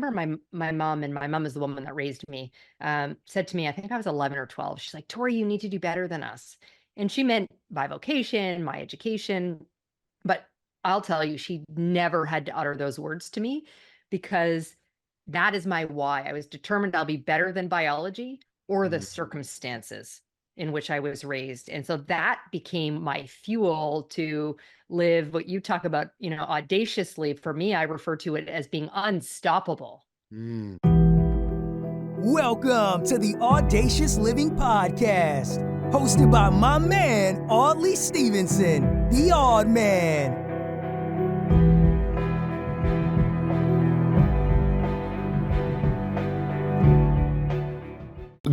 remember my mom, and my mom is the woman that raised me, said to me, I think I was 11 or 12. She's like, Tori, you need to do better than us. And she meant by vocation, my education. But I'll tell you, she never had to utter those words to me because that is my why. I was determined I'll be better than biology or the circumstances in which I was raised. And so that became my fuel to live what you talk about, audaciously. For me, I refer to it as being unstoppable. Welcome to the Audacious Living Podcast, hosted by my man, Audley Stevenson, the Odd Man.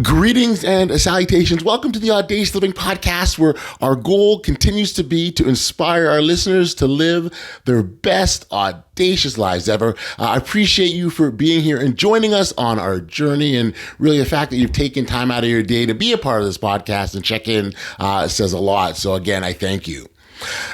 Greetings and salutations. Welcome to the Audacious Living Podcast, where our goal continues to be to inspire our listeners to live their best audacious lives ever. I appreciate you for being here and joining us on our journey, and really the fact that you've taken time out of your day to be a part of this podcast and check in says a lot. So again, I thank you.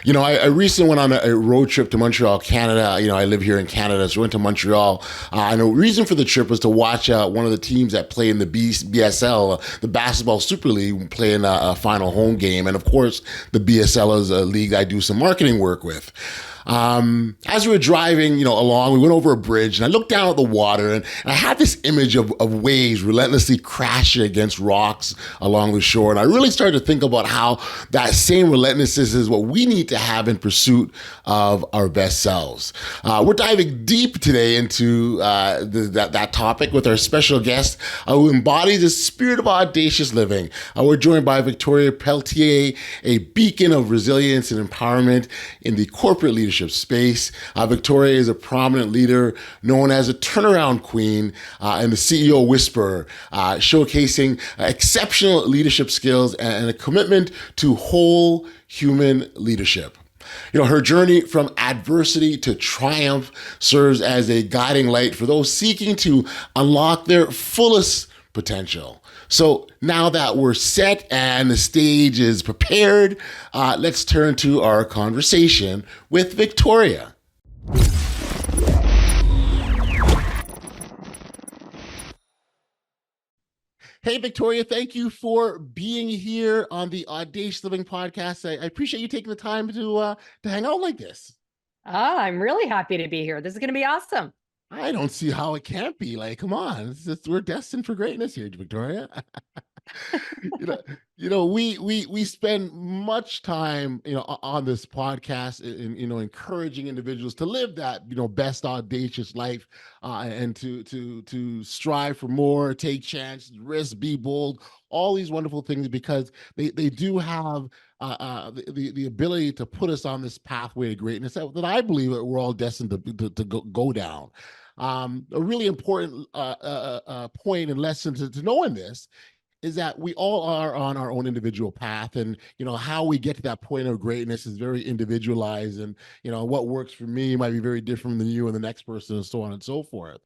I recently went on a road trip to Montreal, Canada. I live here in Canada, so I went to Montreal. And the reason for the trip was to watch one of the teams that play in the BSL, the Basketball Super League, play in a final home game. And of course, the BSL is a league I do some marketing work with. As we were driving, along, we went over a bridge, and I looked down at the water, and I had this image of waves relentlessly crashing against rocks along the shore. And I really started to think about how that same relentlessness is what we need to have in pursuit of our best selves. We're diving deep today into that topic with our special guest who embodies the spirit of audacious living. We're joined by Victoria Pelletier, a beacon of resilience and empowerment in the corporate leadership space. Victoria is a prominent leader known as a turnaround queen and the CEO whisperer, showcasing exceptional leadership skills and a commitment to whole human leadership. Her journey from adversity to triumph serves as a guiding light for those seeking to unlock their fullest potential. So now that we're set and the stage is prepared, let's turn to our conversation with Victoria. Hey, Victoria, thank you for being here on the Audacious Living Podcast. I appreciate you taking the time to hang out like this. I'm really happy to be here. This is going to be awesome. I don't see how it can't be. Like, come on, we're destined for greatness here, Victoria. We spend much time, on this podcast in, encouraging individuals to live that, best audacious life, and to strive for more, take chances, risk, be bold, all these wonderful things, because they do have the ability to put us on this pathway to greatness that I believe that we're all destined to go down. A really important point and lesson to know in this is that we all are on our own individual path, and how we get to that point of greatness is very individualized, and what works for me might be very different than you and the next person, and so on and so forth.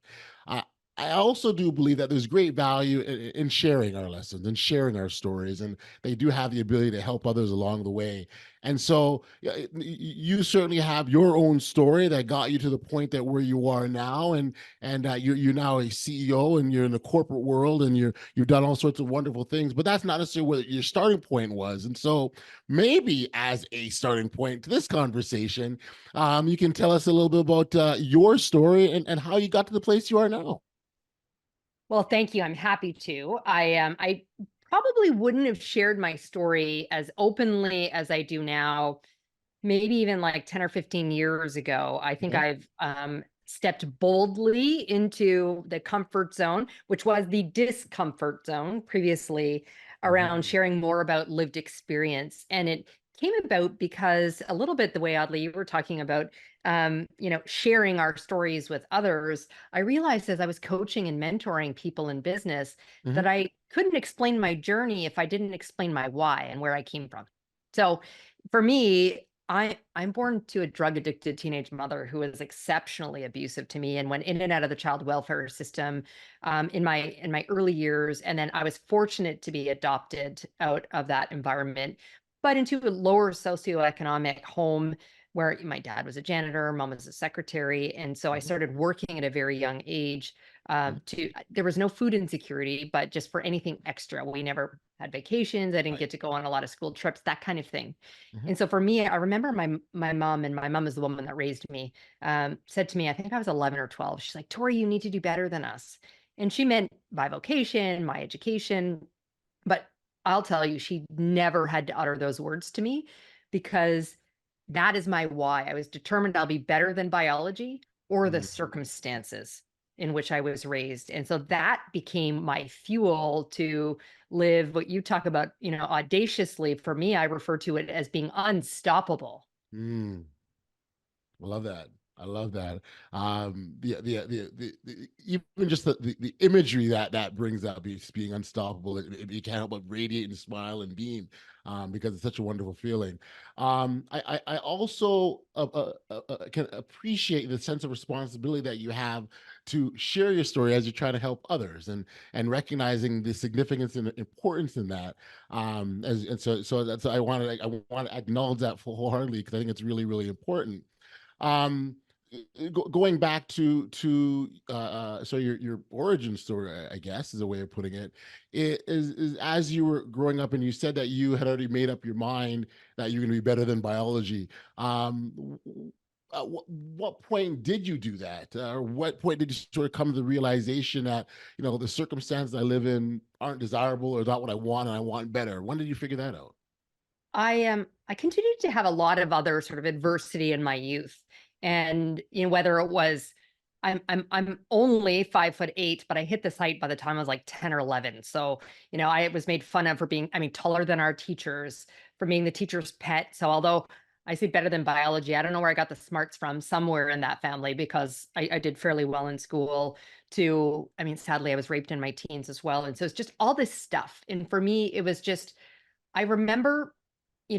I also do believe that there's great value in sharing our lessons and sharing our stories, and they do have the ability to help others along the way. And so you certainly have your own story that got you to the point that where you are now, and you're now a CEO, and you're in the corporate world, and you've done all sorts of wonderful things, but that's not necessarily what your starting point was. And so maybe as a starting point to this conversation, you can tell us a little bit about your story and how you got to the place you are now. Well, thank you. I'm happy to. I probably wouldn't have shared my story as openly as I do now, maybe even like 10 or 15 years ago. I think I've stepped boldly into the comfort zone, which was the discomfort zone previously, around sharing more about lived experience. And it came about because a little bit the way, Audley, you were talking about, sharing our stories with others. I realized as I was coaching and mentoring people in business that I couldn't explain my journey if I didn't explain my why and where I came from. So for me, I'm born to a drug-addicted teenage mother who was exceptionally abusive to me and went in and out of the child welfare system in my early years. And then I was fortunate to be adopted out of that environment, but into a lower socioeconomic home where my dad was a janitor, mom was a secretary. And so I started working at a very young age. There was no food insecurity, but just for anything extra, we never had vacations. I didn't get to go on a lot of school trips, that kind of thing. And so for me, I remember my mom, and my mom is the woman that raised me, said to me, I think I was 11 or 12. She's like, Tori, you need to do better than us. And she meant by vocation, my education. But I'll tell you, she never had to utter those words to me, because that is my why. I was determined I'll be better than biology or the circumstances in which I was raised. And so that became my fuel to live what you talk about, audaciously. For me, I refer to it as being unstoppable. Mm. I love that. I love that. Even just the imagery that brings up is being unstoppable. You can't help but radiate and smile and beam, because it's such a wonderful feeling. I also can appreciate the sense of responsibility that you have to share your story as you try to help others, and recognizing the significance and importance in that. So that's, I want to acknowledge that wholeheartedly, because I think it's really, really important. Um, Going back to so your origin story, I guess, is a way of putting it, is as you were growing up, and you said that you had already made up your mind that you're going to be better than biology. At what point did you do that? Or what point did you sort of come to the realization that, the circumstances I live in aren't desirable, or not what I want, and I want better? When did you figure that out? I continued to have a lot of other sort of adversity in my youth. And whether it was, I'm only 5'8", but I hit this height by the time I was like 10 or 11. So, I was made fun of for being, taller than our teachers, for being the teacher's pet. So although I say better than biology, I don't know where I got the smarts from, somewhere in that family, because I did fairly well in school. Sadly, I was raped in my teens as well. And so it's just all this stuff. And for me, it was just, I remember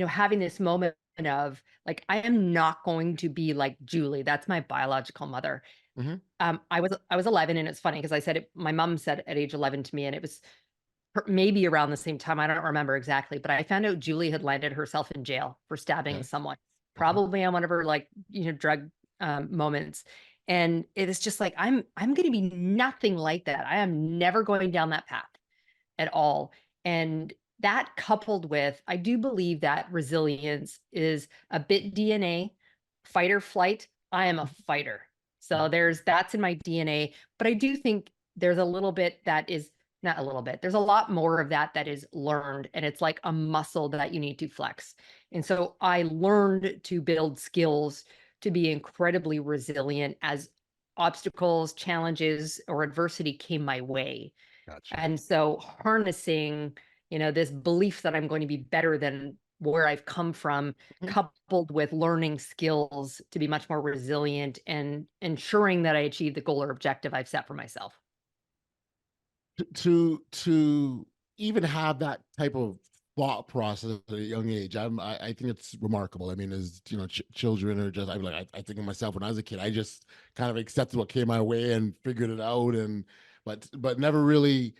having this moment of like, I am not going to be like Julie. That's my biological mother. Mm-hmm. I was 11, and it's funny because I said it, my mom said at age 11 to me, and it was maybe around the same time. I don't remember exactly, but I found out Julie had landed herself in jail for stabbing someone, probably on one of her drug moments. And it is just like, I'm going to be nothing like that. I am never going down that path at all. And that, coupled with, I do believe that resilience is a bit DNA, fight or flight. I am a fighter. So that's in my DNA, but I do think there's a little bit that is, not a little bit, there's a lot more of that is learned, and it's like a muscle that you need to flex. And so I learned to build skills to be incredibly resilient as obstacles, challenges, or adversity came my way. Gotcha. And so harnessing, this belief that I'm going to be better than where I've come from, coupled with learning skills to be much more resilient and ensuring that I achieve the goal or objective I've set for myself. To even have that type of thought process at a young age, I think it's remarkable. I mean, as children are just, I think of myself when I was a kid, I just kind of accepted what came my way and figured it out, but never really,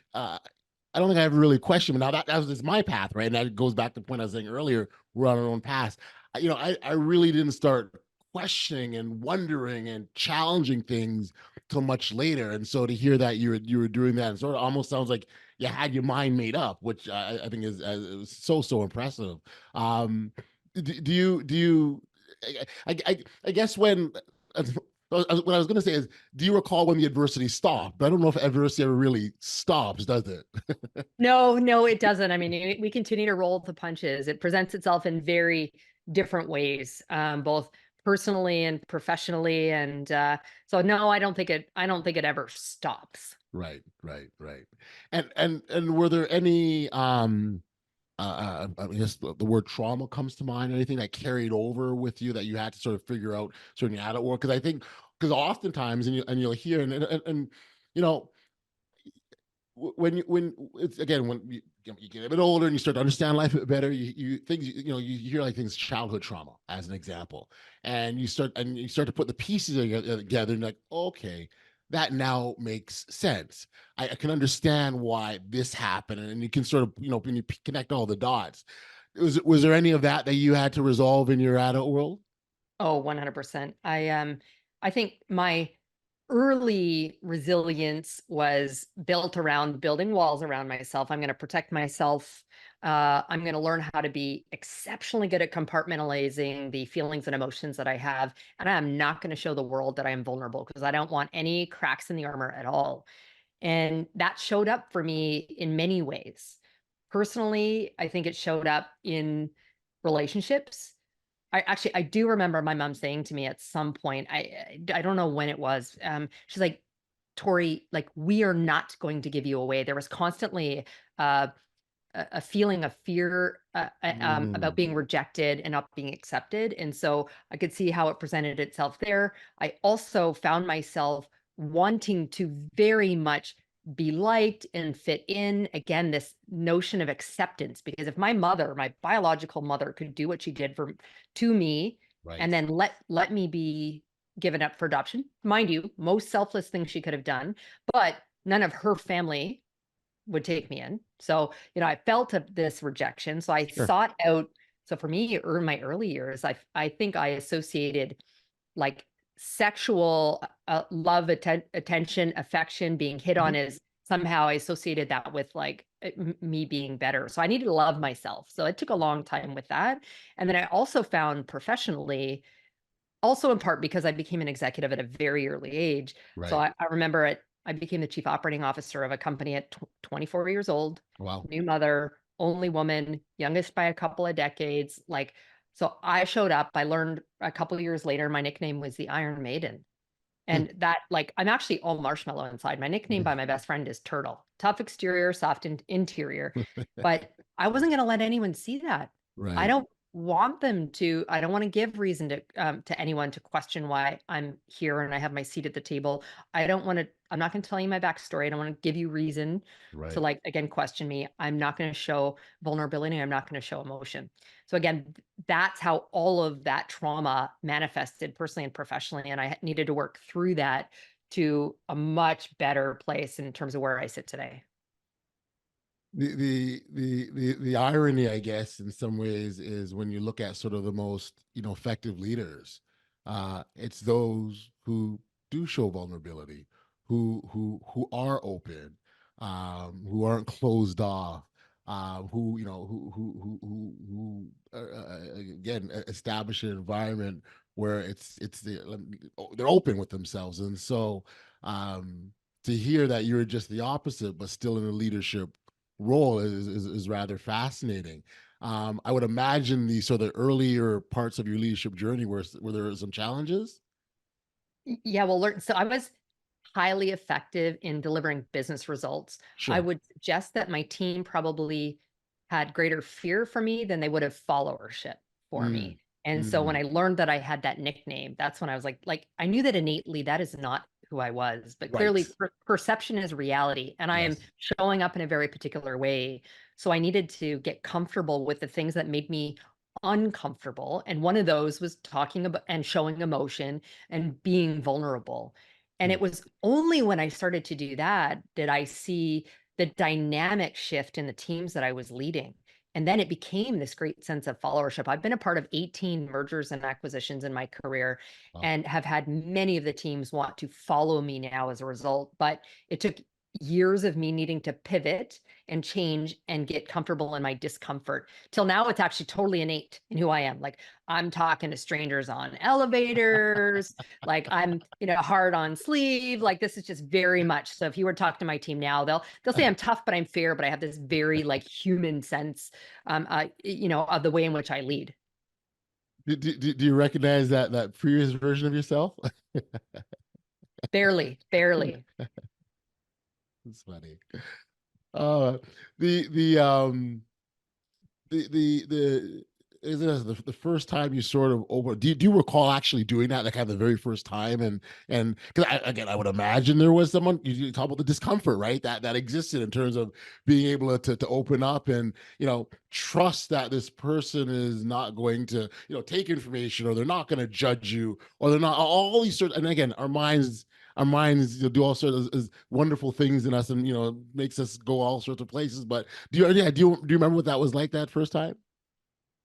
I don't think I ever really questioned. Now that was just my path, right? And that goes back to the point I was saying earlier, we're on our own path. I really didn't start questioning and wondering and challenging things till much later. And so to hear that you were doing that, and sort of almost sounds like you had your mind made up, which I think is so impressive. Do you? I guess when. What I was going to say is, do you recall when the adversity stopped? But I don't know if adversity ever really stops, does it? No, it doesn't. We continue to roll the punches. It presents itself in very different ways, both personally and professionally. And so, no, I don't think it ever stops. Right. And were there any, I guess the word trauma comes to mind, anything that carried over with you that you had to sort of figure out certain adult work? Because oftentimes, and you'll hear, and when it's, again, when you get a bit older and you start to understand life a bit better, you hear like things, childhood trauma as an example, and you start to put the pieces together, and like, okay, that now makes sense. I can understand why this happened, and you can sort of, when you connect all the dots. Was there any of that you had to resolve in your adult world? Oh, 100%. I think my early resilience was built around building walls around myself. I'm going to protect myself. I'm going to learn how to be exceptionally good at compartmentalizing the feelings and emotions that I have. And I'm not going to show the world that I am vulnerable because I don't want any cracks in the armor at all. And that showed up for me in many ways. Personally, I think it showed up in relationships. I do remember my mom saying to me at some point, I don't know when it was. She's like, Tori, like, we are not going to give you away. There was constantly a feeling of fear about being rejected and not being accepted. And so I could see how it presented itself there. I also found myself wanting to very much be liked and fit in. Again, this notion of acceptance, because if my mother, my biological mother, could do what she did to me, Right. and then let me be given up for adoption, mind you, most selfless thing she could have done, but none of her family would take me in. So, I felt this rejection. So I Sure. sought out. So for me, in my early years, I think I associated like sexual love, attention, affection, being hit on as somehow I associated that with like me being better. So I needed to love myself. So it took a long time with that. And then I also found professionally, also in part because I became an executive at a very early age. So Right. I remember I became the chief operating officer of a company at 24 years old, Wow. new mother, only woman, youngest by a couple of decades. Like, so I showed up. I learned a couple of years later, my nickname was the Iron Maiden. And that, like, I'm actually all marshmallow inside. My nickname by my best friend is Turtle. Tough exterior, soft interior. But I wasn't going to let anyone see that. I Right. don't want them to. I don't want to give reason to anyone to question why I'm here and I have my seat at the table. I don't want to. I'm not going to tell you my backstory. I don't want to give you reason to, Right. like, again, question me. I'm not going to show vulnerability. I'm not going to show emotion. So again, that's how all of that trauma manifested personally and professionally. And I needed to work through that to a much better place in terms of where I sit today. The irony, I guess, in some ways, is when you look at sort of the most effective leaders, it's those who do show vulnerability, who are open, who aren't closed off, who again establish an environment where they're open with themselves, and so to hear that you're just the opposite, but still in a leadership role is rather fascinating. I would imagine the sort of earlier parts of your leadership journey where there were some challenges. Yeah, well, so I was highly effective in delivering business results. I Sure. would suggest that my team probably had greater fear for me than they would have followership for Mm, me. And so when mm, I learned that I had that nickname, that's when I was like I knew that innately that is not who I was, but right. clearly perception is reality, and I am Yes. showing up in a very particular way. So I needed to get comfortable with the things that made me uncomfortable. And one of those was talking about and showing emotion and being vulnerable. And Mm, it was only when I started to do that did I see the dynamic shift in the teams that I was leading. And then it became this great sense of followership. I've been a part of 18 mergers and acquisitions in my career wow. and have had many of the teams want to follow me now as a result. But it took years of me needing to pivot and change and get comfortable in my discomfort till now it's actually totally innate in who I am. Like, I'm talking to strangers on elevators, like I'm, hard on sleeve. Like, this is just very much. So if you were to talk to my team now, they'll say I'm tough, but I'm fair, but I have this very like human sense, of the way in which I lead. Do you recognize that previous version of yourself? Barely, barely. It's funny. Uh, the is it the first time you sort of over do you recall actually doing that, like, kind of the very first time, and because again I would imagine there was someone, you talk about the discomfort, right, that existed in terms of being able to open up and trust that this person is not going to take information, or they're not going to judge you, or they're not all these sort, and again our minds do all sorts of wonderful things in us, and makes us go all sorts of places. But do you remember what that was like that first time?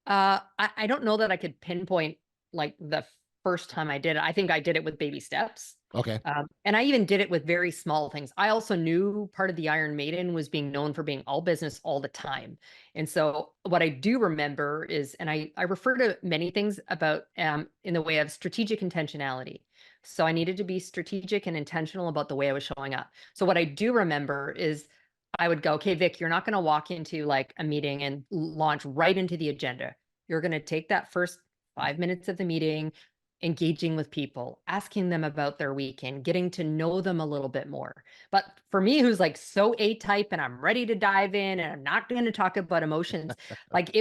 I don't know that I could pinpoint like the first time I did it. I think I did it with baby steps. Okay. And I even did it with very small things. I also knew part of the Iron Maiden was being known for being all business all the time. And so what I do remember is, and I refer to many things about in the way of strategic intentionality. So I needed to be strategic and intentional about the way I was showing up. So what I do remember is I would go, okay, Vic, you're not going to walk into like a meeting and launch right into the agenda. You're going to take that first 5 minutes of the meeting, engaging with people, asking them about their weekend, getting to know them a little bit more. But for me, who's like so A-type and I'm ready to dive in and I'm not going to talk about emotions, like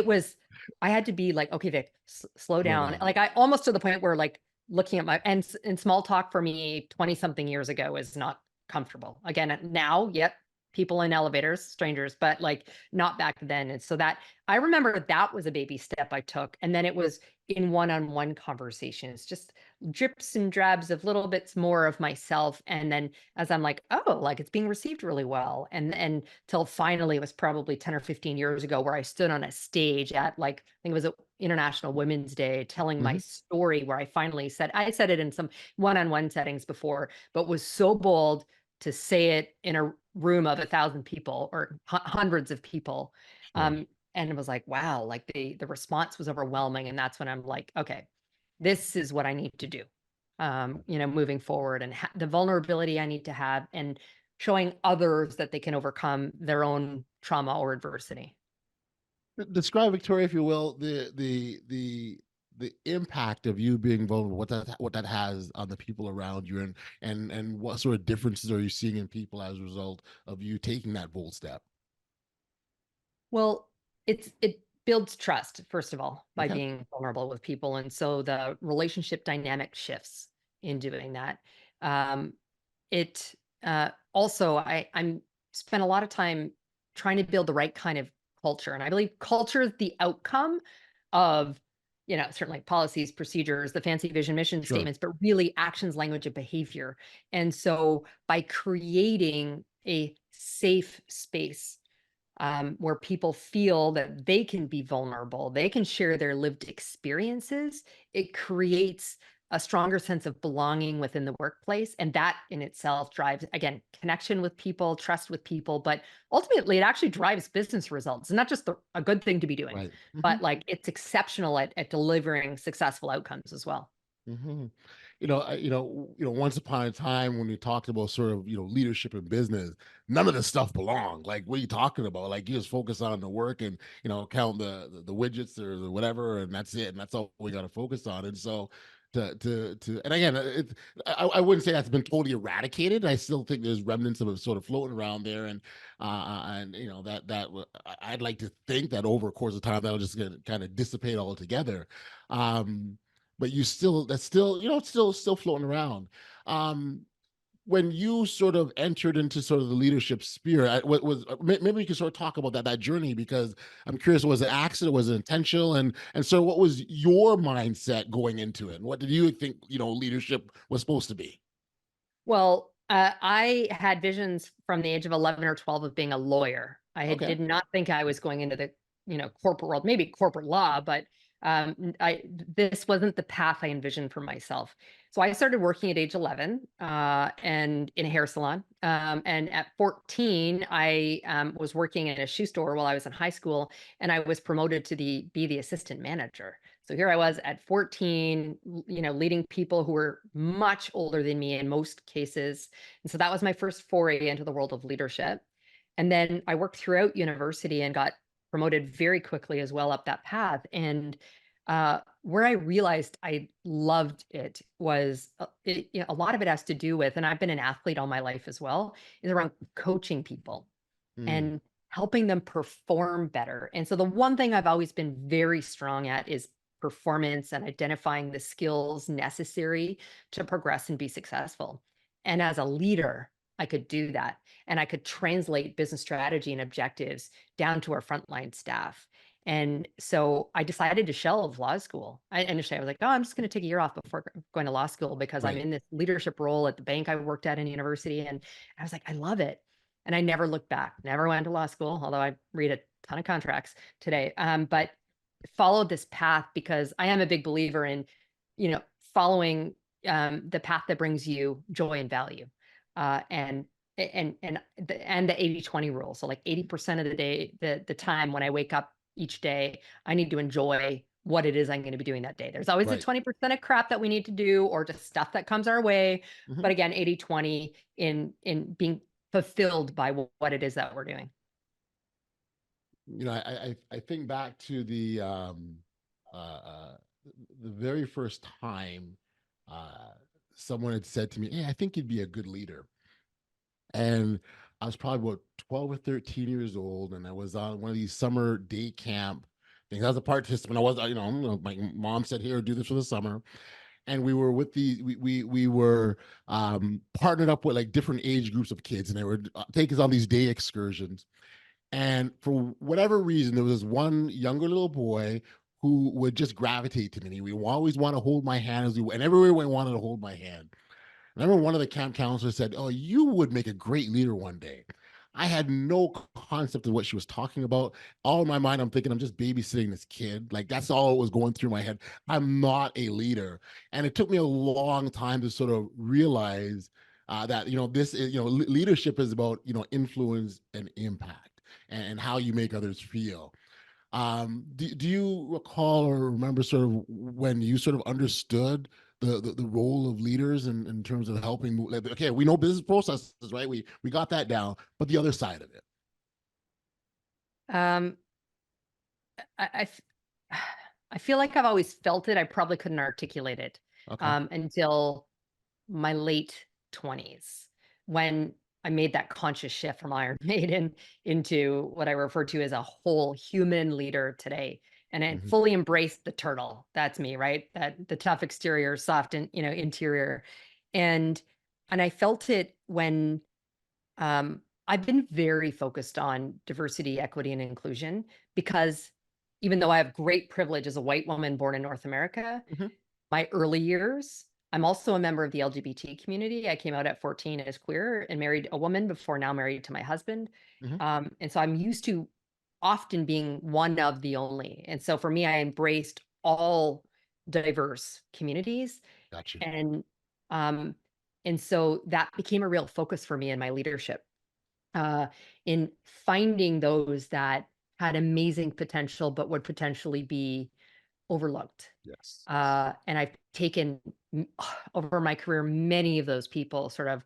I had to be like, okay, Vic, slow down. Like I almost to the point where like looking at and small talk for me 20 something years ago is not comfortable. Again, now, yet people in elevators, strangers, but like not back then. And so that I remember that was a baby step I took. And then it was in one-on-one conversations, just drips and drabs of little bits more of myself. And then as I'm like, oh, like it's being received really well. And till finally it was probably 10 or 15 years ago where I stood on a stage at like, I think it was International Women's Day, telling my story where I finally said, I said it in some one-on-one settings before, but was so bold to say it in a room of 1,000 people or hundreds of people. And it was like, wow, like the response was overwhelming. And that's when I'm like, okay, this is what I need to do, moving forward, and the vulnerability I need to have, and showing others that they can overcome their own trauma or adversity. Describe, Victoria, if you will, the impact of you being vulnerable, what that has on the people around you, and what sort of differences are you seeing in people as a result of you taking that bold step? Well, it builds trust, first of all, by being vulnerable with people. And so the relationship dynamic shifts in doing that. It also, I'm spent a lot of time trying to build the right kind of culture. And I believe culture is the outcome of, certainly policies, procedures, the fancy vision, mission statements, but really actions, language, and behavior. And so by creating a safe space where people feel that they can be vulnerable, they can share their lived experiences, it creates a stronger sense of belonging within the workplace. And that in itself drives, again, connection with people, trust with people, but ultimately it actually drives business results. It's not just a good thing to be doing, but like it's exceptional at delivering successful outcomes as well. Once upon a time when we talked about sort of, leadership in business, none of this stuff belonged. Like, what are you talking about? Like, you just focus on the work and, count the widgets or the whatever, and that's it. And that's all we got to focus on. And so and again, I wouldn't say that's been totally eradicated. I still think there's remnants of it sort of floating around there. And I'd like to think that over a course of time, that'll just kind of dissipate altogether. But that's still, it's still floating around. When you sort of entered into sort of the leadership sphere, maybe we can sort of talk about that journey, because I'm curious, was it accident, was it intentional? And so what was your mindset going into it? And what did you think, leadership was supposed to be? Well, I had visions from the age of 11 or 12 of being a lawyer. I did not think I was going into the, corporate world, maybe corporate law, but this wasn't the path I envisioned for myself. So I started working at age 11 and in a hair salon. And at 14, I was working in a shoe store while I was in high school, and I was promoted to be the assistant manager. So here I was at 14, leading people who were much older than me in most cases. And so that was my first foray into the world of leadership. And then I worked throughout university and got promoted very quickly as well up that path. And where I realized I loved it was a lot of it has to do with, and I've been an athlete all my life as well, is around coaching people and helping them perform better. And so the one thing I've always been very strong at is performance and identifying the skills necessary to progress and be successful. And as a leader, I could do that. And I could translate business strategy and objectives down to our frontline staff. And so I decided to shelve law school. Initially, I was like, oh, I'm just going to take a year off before going to law school, because I'm in this leadership role at the bank I worked at in university. And I was like, I love it. And I never looked back, never went to law school, although I read a ton of contracts today. But followed this path because I am a big believer in, following the path that brings you joy and value, and the 80/20 rule. So like 80% of the day, the time when I wake up each day, I need to enjoy what it is I'm going to be doing that day. There's always the Right. 20% of crap that we need to do, or just stuff that comes our way. Mhm. But again, 80/20 in being fulfilled by what it is that we're doing. You know, I think back to uh, uh, the very first time uh, someone had said to me, "Hey, I think you'd be a good leader." And I was probably about 12 or 13 years old, and I was on one of these summer day camp things. I was a participant. I was, my mom said, "Here, do this for the summer." And we were with we were partnered up with like different age groups of kids, and they would take us on these day excursions. And for whatever reason, there was this one younger little boy who would just gravitate to me. He would always want to hold my hand and everywhere we wanted to hold my hand. I remember one of the camp counselors said, "Oh, you would make a great leader one day." I had no concept of what she was talking about. All in my mind, I'm thinking I'm just babysitting this kid. Like that's all that was going through my head. I'm not a leader. And it took me a long time to sort of realize that, this is, leadership is about, influence and impact and how you make others feel. Do you recall or remember sort of when you sort of understood the role of leaders in terms of helping move, like, okay, we know business processes, right? We got that down, but the other side of it. Um, I, I f- I feel like I've always felt it. I probably couldn't articulate it Okay. until my late 20s, when I made that conscious shift from Iron Maiden into what I refer to as a whole human leader today. And I Hmm. fully embraced the turtle. That's me, right? That the tough exterior, soft and interior. And I felt it when I've been very focused on diversity, equity, and inclusion, because even though I have great privilege as a white woman born in North America, Hmm. my early years, I'm also a member of the LGBT community. I came out at 14 as queer and married a woman before now married to my husband. Hmm. And so I'm used to often being one of the only. And so for me, I embraced all diverse communities. Got you. And um, and so that became a real focus for me in my leadership, uh, in finding those that had amazing potential but would potentially be overlooked. Yes. And I've taken over my career many of those people sort of,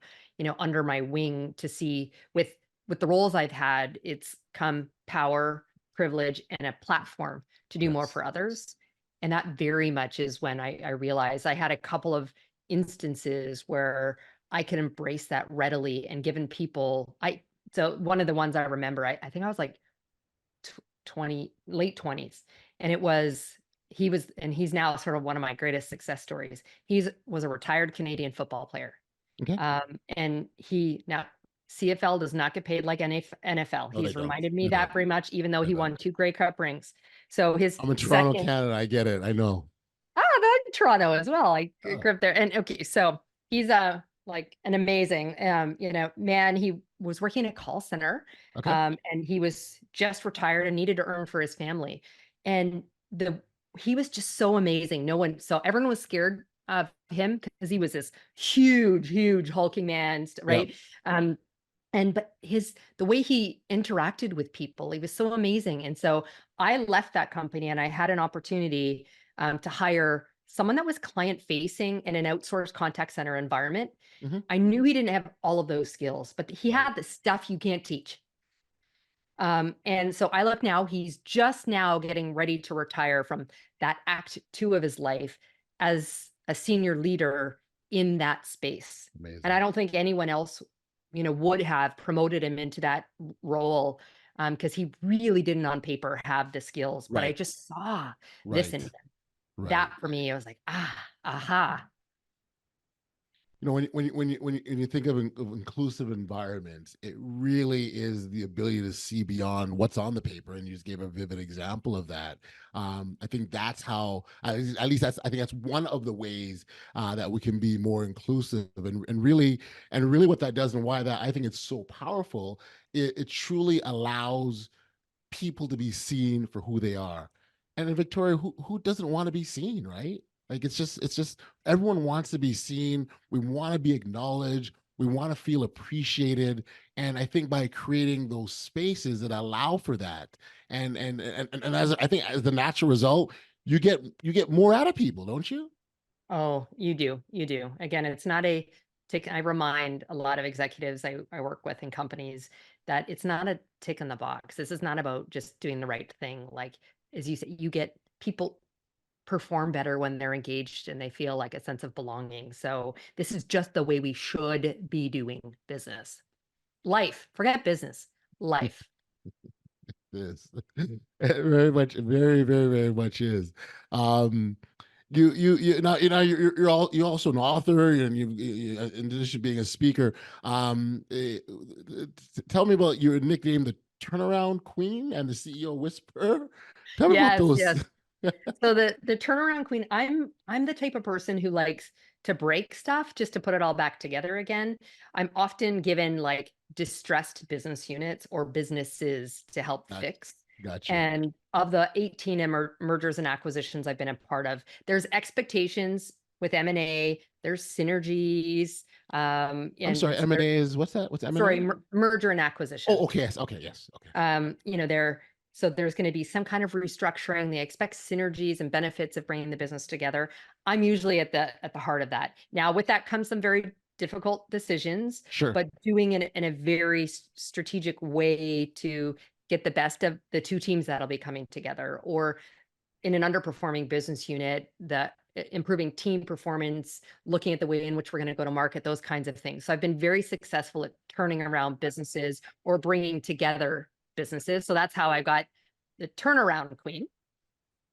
under my wing to see with the roles I've had, it's come power, privilege, and a platform to do more Yes. for others. And that very much is when I realized I had a couple of instances where I could embrace that readily and given people, so one of the ones I remember, I think I was like 20, late 20s. And he's now sort of one of my greatest success stories. Was a retired Canadian football player. Okay. And he now CFL does not get paid like NFL. No, they He's don't. reminded me They don't. that very much, even though They he don't. won 2 Grey Cup rings. So his I'm in Toronto, second, Canada. I get it. I know. that's Toronto as well. I Oh, grew up there. And okay, so he's like an amazing man. He was working in a call center, okay. and he was just retired and needed to earn for his family. And he was just so amazing. So everyone was scared of him because he was this huge, huge hulking man, Yeah. right? Um, but the way he interacted with people, he was so amazing. And so I left that company and I had an opportunity to hire someone that was client facing in an outsourced contact center environment. Hmm. I knew he didn't have all of those skills, but he Right. had the stuff you can't teach. And so I look now, he's just now getting ready to retire from that act 2 of his life as a senior leader in that space. And I Amazing. don't think anyone else, would have promoted him into that role, because he really didn't on paper have the skills, but I Right. just saw this in Right. him. Right. That for me, I was like, aha. When you think of inclusive environments, it really is the ability to see beyond what's on the paper, and you just gave a vivid example of that. I think that's how, at least I think that's one of the ways that we can be more inclusive, and really what that does, and why that I think it's so powerful. It truly allows people to be seen for who they are. And in Victoria, who doesn't want to be seen, right? Like it's just everyone wants to be seen. We want to be acknowledged. We want to feel appreciated. And I think by creating those spaces that allow for that, and as I think as the natural result, you get more out of people, don't you? Oh, you do. You do. Again, it's not a tick. I remind a lot of executives I work with in companies that it's not a tick in the box. This is not about just doing the right thing. Like, as you say, you get people perform better when they're engaged and they feel like a sense of belonging. So this is just the way we should be doing business. Life, forget business, life. This very much, very, very, very much is. Um, you're also an author, and in addition to being a speaker. Tell me about your nickname, the Turnaround Queen and the CEO Whisperer. Tell me about Yes, those. yes. So the turnaround queen, I'm the type of person who likes to break stuff just to put it all back together again. I'm often given like distressed business units or businesses to help Got, fix. gotcha. And of the 18 mergers and acquisitions I've been a part of, there's expectations with M&A, there's synergies, I'm and sorry, so there, M&A is what's that? What's sorry, M&A? merger and acquisition. Oh, okay, yes, okay, yes, okay. There, so there's going to be some kind of restructuring. They expect synergies and benefits of bringing the business together. I'm usually at the heart of that. Now, with that comes some very difficult decisions, Sure. but doing it in a very strategic way to get the best of the two teams that'll be coming together, or in an underperforming business unit, the improving team performance, looking at the way in which we're going to go to market, those kinds of things. So I've been very successful at turning around businesses or bringing together businesses. So that's how I got the turnaround queen.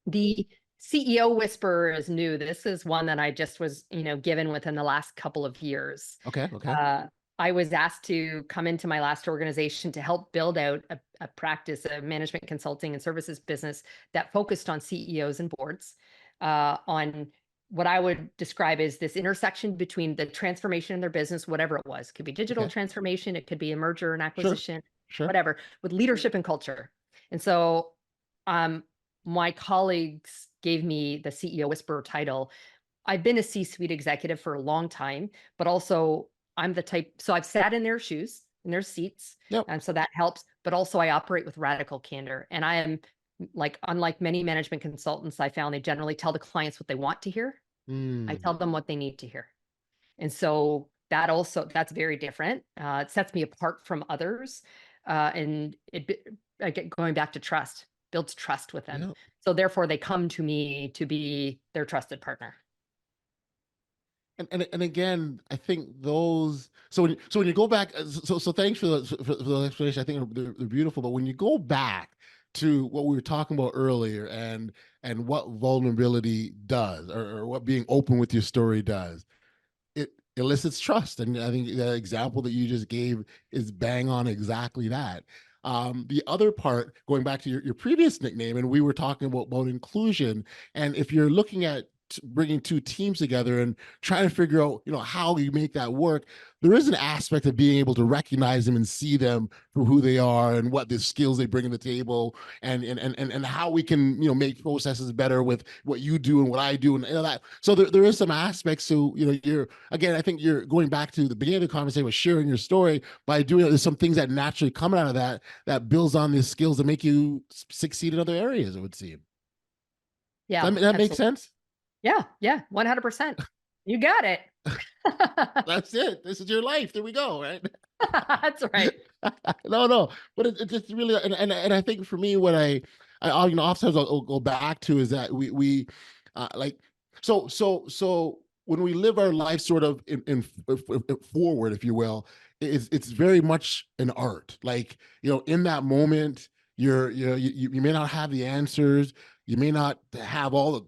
The CEO whisperer is new. This is one that I just was, given within the last couple of years. Okay, okay. I was asked to come into my last organization to help build out a practice, a management consulting and services business that focused on CEOs and boards, on what I would describe as this intersection between the transformation in their business, whatever it was. It could be digital Okay. transformation, it could be a merger and Sure. acquisition, Sure. whatever, with leadership and culture. And so my colleagues gave me the CEO Whisperer title. I've been a C-suite executive for a long time, but also I'm the type, so I've sat in their shoes, in their seats, Yep. and so that helps. But also I operate with radical candor. And I am like, unlike many management consultants, I found they generally tell the clients what they want to hear. I tell them what they need to hear. And so that's very different. It sets me apart from others. And going back to trust, builds trust with them. Yep. So therefore they come to me to be their trusted partner. And again, I think those. So when you go back, so thanks for the explanation. I think they're beautiful. But when you go back to what we were talking about earlier, and what vulnerability does, or what being open with your story does, it elicits trust. And I think the example that you just gave is bang on exactly that. The other part, going back to your previous nickname, and we were talking about inclusion, and if you're looking at bringing two teams together and trying to figure out, how you make that work, there is an aspect of being able to recognize them and see them for who they are and what the skills they bring to the table, and how we can, make processes better with what you do and what I do, and that. So there is some aspects. So, I think you're going back to the beginning of the conversation with sharing your story. By doing it, there's some things that naturally come out of that builds on these skills that make you succeed in other areas, it would seem. Yeah. That makes sense? Yeah, 100%. You got it. That's it. This is your life. There we go. Right. That's right. No, but it's just really, and I think for me, what I oftentimes I'll go back to is that we like, so when we live our life sort of in forward, if you will, it's very much an art. Like, in that moment, you may not have the answers, you may not have all the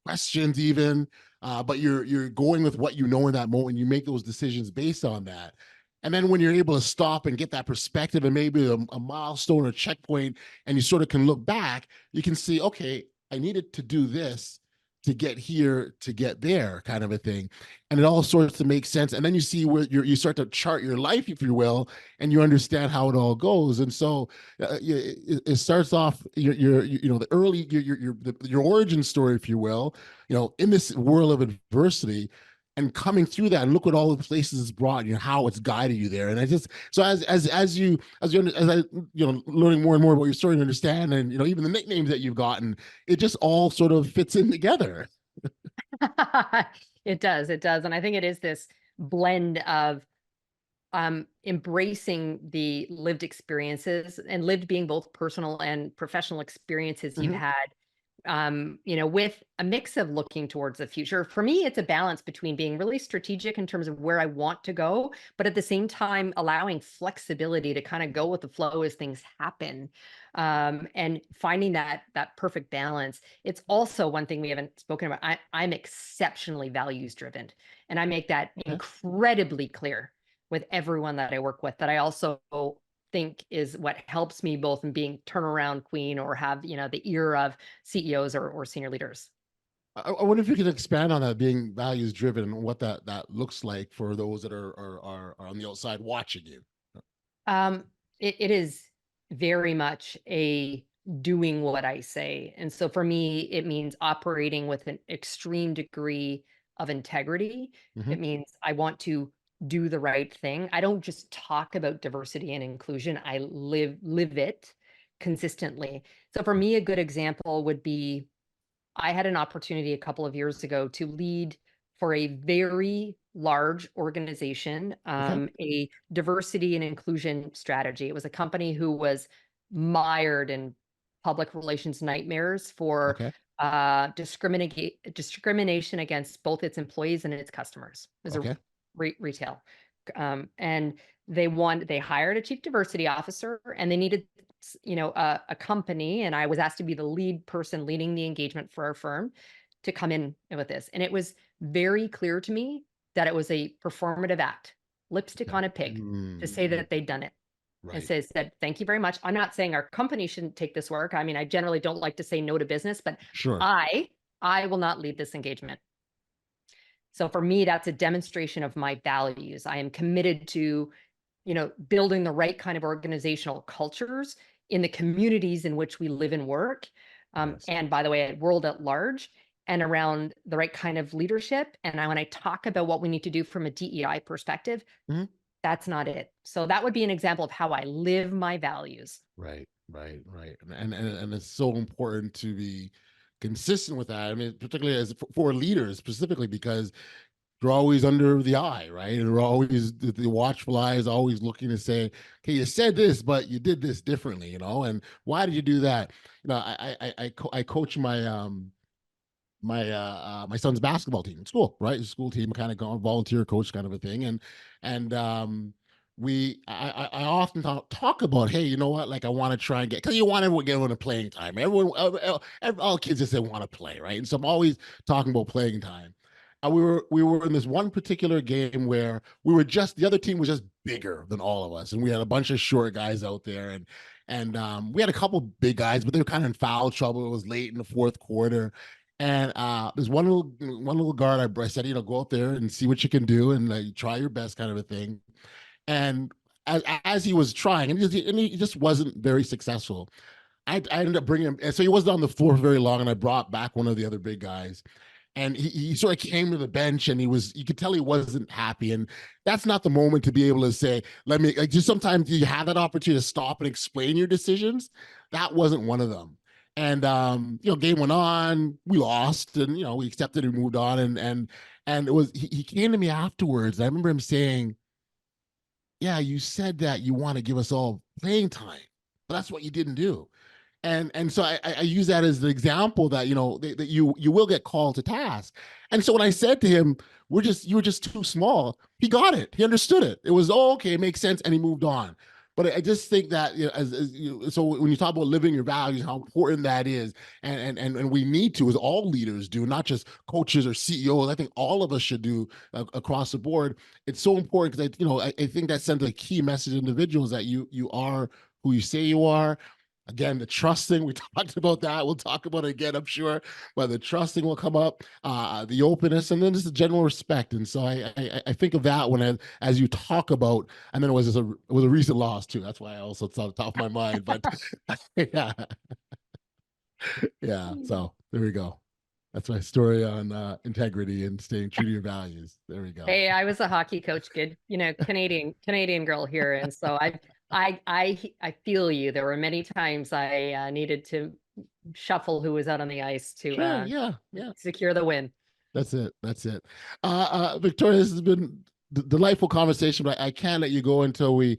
questions even, but you're going with what you know in that moment. You make those decisions based on that. And then when you're able to stop and get that perspective, and maybe a milestone or checkpoint, and you sort of can look back, you can see, okay, I needed to do this to get here to get there kind of a thing, and it all starts to make sense. And then you see where you start to chart your life, if you will, and you understand how it all goes. And so it starts off the early your origin story, if you will, in this world of adversity, and coming through that, and look what all the places it's brought you, how it's guided you there. And I just, so learning more and more about your story and understand, and even the nicknames that you've gotten, it just all sort of fits in together. It does. And I think it is this blend of embracing the lived experiences, and lived being both personal and professional experiences you've had, with a mix of looking towards the future. For me, it's a balance between being really strategic in terms of where I want to go, but at the same time, allowing flexibility to kind of go with the flow as things happen, and finding that perfect balance. It's also one thing we haven't spoken about. I'm exceptionally values driven, and I make that incredibly clear with everyone that I work with, that I also think is what helps me both in being turnaround queen, or have, the ear of CEOs or senior leaders. I wonder if you could expand on that, being values driven, and what that looks like for those that are on the outside watching you. It is very much a doing what I say. And so for me, it means operating with an extreme degree of integrity. It means I want to do the right thing. I don't just talk about diversity and inclusion. I live it consistently. So for me, a good example would be, I had an opportunity a couple of years ago to lead for a very large organization, a diversity and inclusion strategy. It was a company who was mired in public relations nightmares for discrimination against both its employees and its customers. It was a retail. And they hired a chief diversity officer, and they needed, a company. And I was asked to be the lead person leading the engagement for our firm to come in with this. And it was very clear to me that it was a performative act, lipstick on a pig, to say that they'd done it. Right. And said, thank you very much. I'm not saying our company shouldn't take this work. I mean, I generally don't like to say no to business, but I will not lead this engagement. So for me, that's a demonstration of my values. I am committed to, building the right kind of organizational cultures in the communities in which we live and work. And by the way, world at large, and around the right kind of leadership. And when I talk about what we need to do from a DEI perspective, that's not it. So that would be an example of how I live my values. Right. And it's so important to be consistent with that. I mean, particularly as for leaders specifically, because they're always under the eye, right? And they're always, the watchful eye is always looking to say, okay, you said this, but you did this differently, and why did you do that? I coach my my son's basketball team in school, right? School team, kind of volunteer coach kind of a thing. And I often talk about, hey, you know what? Like, I want to try and because you want everyone to get on a playing time. All kids just want to play, right? And so I'm always talking about playing time. We were in this one particular game where the other team was just bigger than all of us, and we had a bunch of short guys out there, and we had a couple big guys, but they were kind of in foul trouble. It was late in the fourth quarter. And there's one little guard. I said, go out there and see what you can do, and try your best, kind of a thing. And as he was trying, and he just wasn't very successful, I ended up bringing him. And so he wasn't on the floor very long, and I brought back one of the other big guys. And he sort of came to the bench, and you could tell he wasn't happy. And that's not the moment to be able to say, just sometimes you have that opportunity to stop and explain your decisions. That wasn't one of them. And game went on, we lost, and we accepted and moved on. And it was, he came to me afterwards. I remember him saying, yeah, you said that you want to give us all playing time, but that's what you didn't do. And so I use that as an example that, that you will get called to task. And so when I said to him, you were just too small, he got it. He understood it. It was, okay, it makes sense. And he moved on. But I just think that, so when you talk about living your values, how important that is, and we need to, as all leaders do, not just coaches or CEOs. I think all of us should do across the board. It's so important because I think that sends a key message to individuals that you are who you say you are. Again, the trusting, we talked about that. We'll talk about it again, I'm sure, but the trusting will come up, the openness, and then just the general respect. And so I think of that when as you talk about, and then it was a recent loss too. That's why I also, it's on the top of my mind. But yeah, yeah. So there we go. That's my story on integrity and staying true to your values. There we go. Hey, I was a hockey coach, good, Canadian girl here, and so I feel you. There were many times I needed to shuffle who was out on the ice to Sure. Yeah. Yeah. secure the win. That's it. That's it. Victoria, this has been delightful conversation, but I can't let you go until we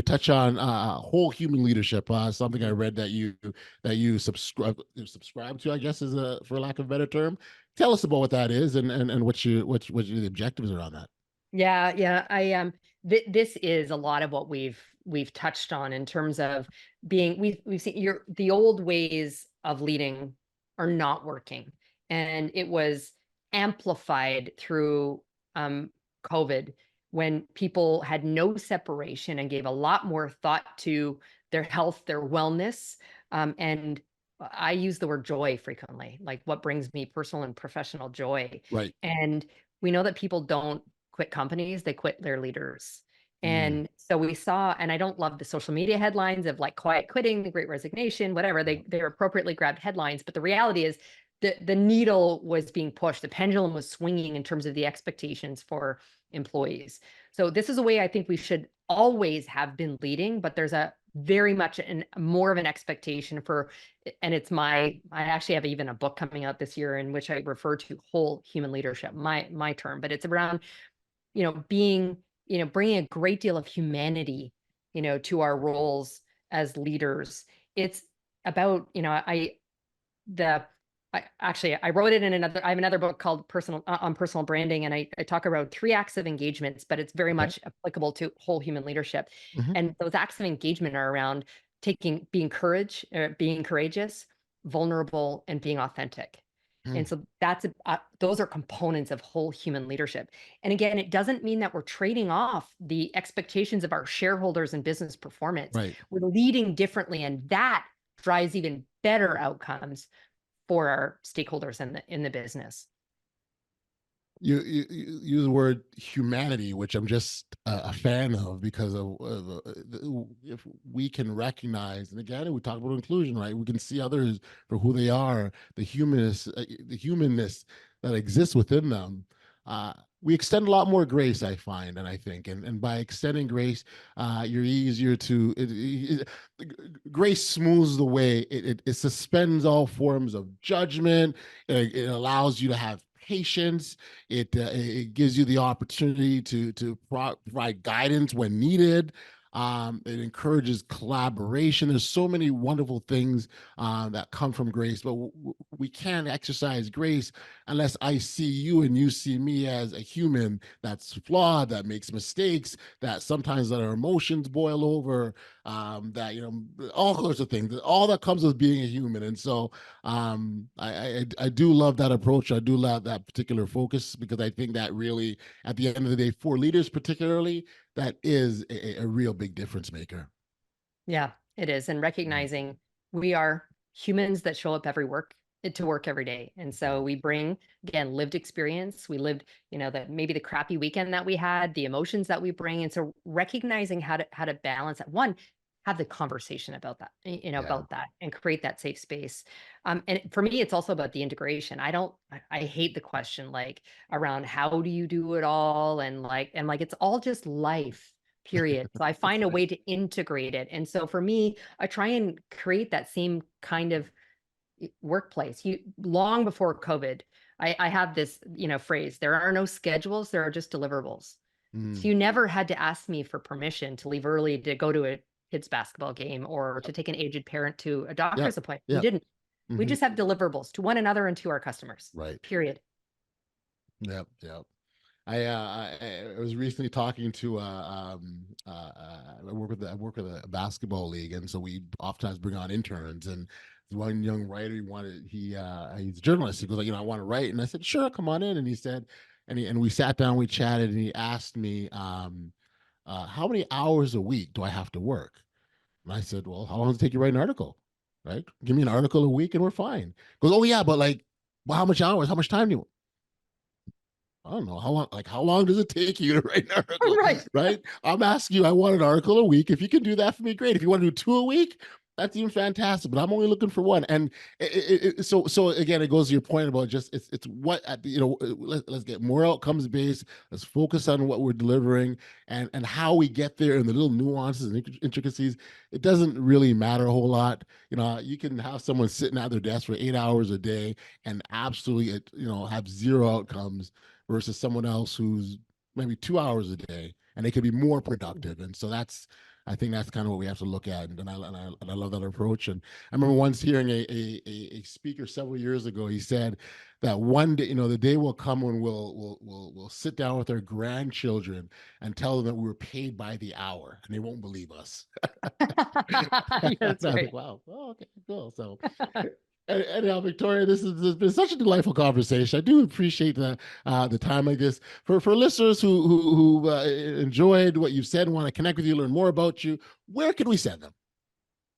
touch on whole human leadership. Something I read that you subscribe to, I guess, is a, for lack of a better term. Tell us about what that is and what the objectives around that. Yeah, yeah. This is a lot of what we've touched on in terms of being we've seen the old ways of leading are not working. And it was amplified through COVID when people had no separation and gave a lot more thought to their health, their wellness. And I use the word joy frequently, like what brings me personal and professional joy. Right. And we know that people don't quit companies, they quit their leaders. Mm. And so we saw, and I don't love the social media headlines of like quiet quitting, the great resignation, whatever. They're appropriately grabbed headlines, but the reality is the needle was being pushed, the pendulum was swinging in terms of the expectations for employees. So this is a way I think we should always have been leading, but there's a very much more of an expectation for, and I actually have even a book coming out this year in which I refer to whole human leadership, my term, but it's around, being, bringing a great deal of humanity, to our roles as leaders. It's about, I wrote it in I have another book called personal branding. And I talk about 3 acts of engagements, but it's very much applicable to whole human leadership. Mm-hmm. And those acts of engagement are around being courageous, vulnerable, and being authentic. And so those are components of whole human leadership. And again, it doesn't mean that we're trading off the expectations of our shareholders and business performance. Right. We're leading differently, and that drives even better outcomes for our stakeholders in the business. You use the word humanity, which I'm just a fan of, because if we can recognize, and again, we talk about inclusion, right? We can see others for who they are, the humanness that exists within them. We extend a lot more grace, I find, and I think, and by extending grace, you're easier to. Grace smooths the way. It suspends all forms of judgment. It allows you to have patience. It gives you the opportunity to provide guidance when needed. It encourages collaboration. There's so many wonderful things that come from grace, but we can't exercise grace unless I see you and you see me as a human that's flawed, that makes mistakes, that sometimes that our emotions boil over, that all sorts of things, all that comes with being a human. And so I do love that approach. I do love that particular focus, because I think that really, at the end of the day, for leaders particularly, that is a real big difference maker. Yeah, it is. And recognizing we are humans that show up to work every day. And so we bring, again, lived experience. We lived, that maybe the crappy weekend that we had, the emotions that we bring. And so recognizing how to balance that. One, have the conversation about that, about that, and create that safe space. And for me, it's also about the integration. I hate the question like around how do you do it all? And it's all just life, period. So I find a way to integrate it. And so for me, I try and create that same kind of workplace. Long before COVID, I have this, phrase, there are no schedules, there are just deliverables. So you never had to ask me for permission to leave early to go to a kids basketball game or to take an aged parent to a doctor's appointment. We didn't. We just have deliverables to one another and to our customers. Right. Period. Yep. I was recently talking to I work with a basketball league, and so we oftentimes bring on interns. And one young writer, he's a journalist. He goes like, I want to write, and I said, sure, come on in. And he said, and we sat down, we chatted, and he asked me, how many hours a week do I have to work? And I said, well, how long does it take you to write an article? right? Give me an article a week and we're fine. Goes, oh yeah, but like, well, how much hours? How much time do you want? I don't know how long. Like, how long does it take you to write an article? Right. Right? I'm asking you. I want an article a week. If you can do that for me, great. If you want to do 2 a week, that's even fantastic. But I'm only looking for one. And so again, it goes to your point about just it's what let's get more outcomes based. Let's focus on what we're delivering and how we get there and the little nuances and intricacies. It doesn't really matter a whole lot. You can have someone sitting at their desk for 8 hours a day and absolutely have zero outcomes versus someone else who's maybe 2 hours a day and they could be more productive. And so I think that's kind of what we have to look at. And I love that approach. And I remember once hearing a speaker several years ago, he said that one day, the day will come when we'll sit down with our grandchildren and tell them that we were paid by the hour and they won't believe us. That's right. Like, wow. Oh, okay, cool. So anyhow, Victoria, this has been such a delightful conversation. I do appreciate the time like this. For listeners who enjoyed what you've said and want to connect with you, learn more about you, where can we send them?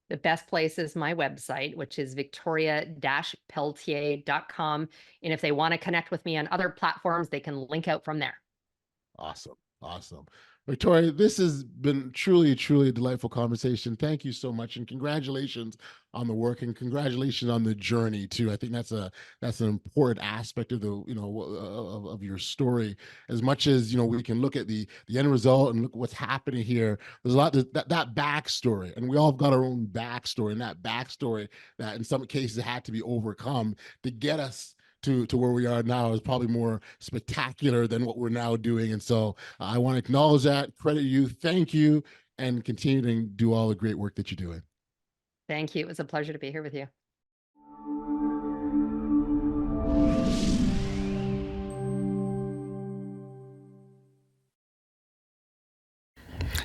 The best place is my website, which is victoria-pelletier.com. And if they want to connect with me on other platforms, they can link out from there. Awesome. Victoria, this has been truly, truly a delightful conversation. Thank you so much. And congratulations on the work and congratulations on the journey too. I think that's an important aspect of of your story. As much as, we can look at the end result and look at what's happening here. There's a lot that backstory, and we all have got our own backstory, and that backstory that in some cases had to be overcome to get us to where we are now is probably more spectacular than what we're now doing. And so I want to acknowledge that, credit you, thank you, and continue to do all the great work that you're doing. Thank you. It was a pleasure to be here with you.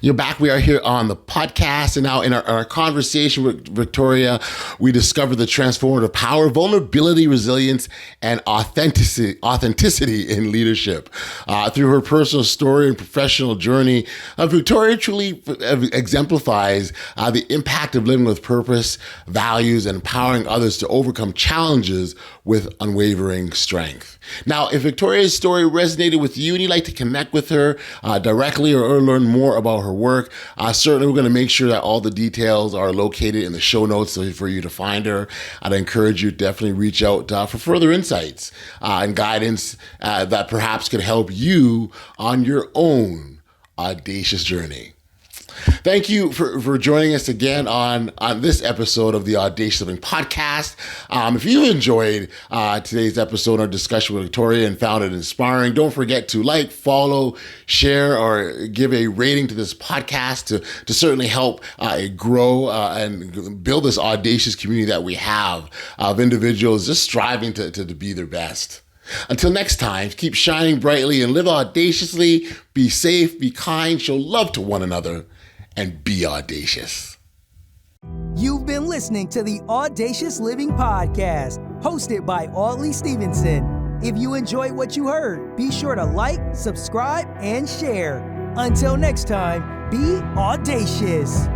You're back. We are here on the podcast, and now in our conversation with Victoria, we discovered the transformative power, vulnerability, resilience, and authenticity in leadership. Through her personal story and professional journey, Victoria truly exemplifies the impact of living with purpose, values, and empowering others to overcome challenges with unwavering strength. Now, if Victoria's story resonated with you and you'd like to connect with her directly or learn more about her work, certainly we're going to make sure that all the details are located in the show notes for you to find her. I'd encourage you to definitely reach out for further insights and guidance that perhaps could help you on your own audacious journey. Thank you for joining us again on this episode of the Audacious Living Podcast. If you enjoyed today's episode or discussion with Victoria and found it inspiring, don't forget to like, follow, share, or give a rating to this podcast to certainly help grow and build this audacious community that we have of individuals just striving to be their best. Until next time, keep shining brightly and live audaciously. Be safe, be kind, show love to one another, and be audacious. You've been listening to the Audacious Living Podcast, hosted by Audley Stevenson. If you enjoyed what you heard, be sure to like, subscribe, and share. Until next time, be audacious.